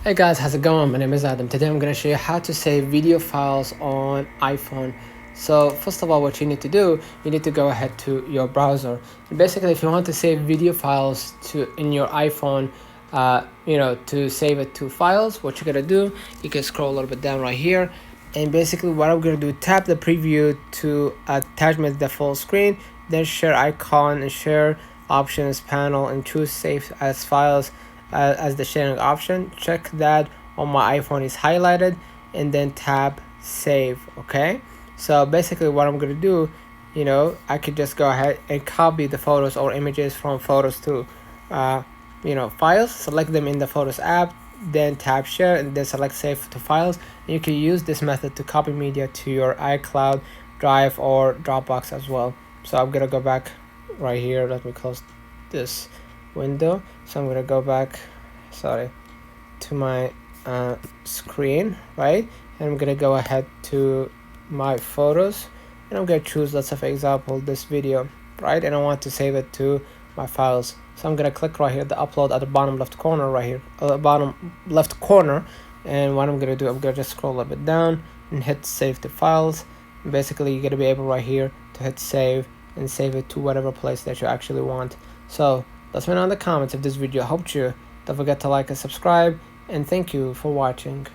Hey guys, how's it going? My name is Adam. Today I'm going to show you how to save video files on iPhone. So first of all, what you need to do, you need to go ahead to your browser. And basically, if you want to save video files in your iPhone, to save it to files, what you're going to do, you can scroll a little bit down right here. And basically what I'm going to do, tap the preview to attachment the full screen, then share icon and share options panel and choose save as files as the sharing option. Check that on my iPhone is highlighted and then tap save. Okay, so basically what I'm gonna do, I could just go ahead and copy the photos or images from photos to files, select them in the Photos app, then tap share and then select save to files. And you can use this method to copy media to your iCloud, Drive, or Dropbox as well. So I'm gonna go back right here. Let me close this window. So I'm gonna go back to my screen, right? And I'm gonna go ahead to my photos and I'm gonna choose, let's say for example, this video, right? And I want to save it to my files. So I'm gonna click right here, the upload at the bottom left corner right here, bottom left corner. And what I'm gonna do, I'm gonna just scroll a little bit down and hit save to files. And basically you're gonna be able right here to hit save and save it to whatever place that you actually want. So let me know in the comments if this video helped you. Don't forget to like and subscribe, and thank you for watching.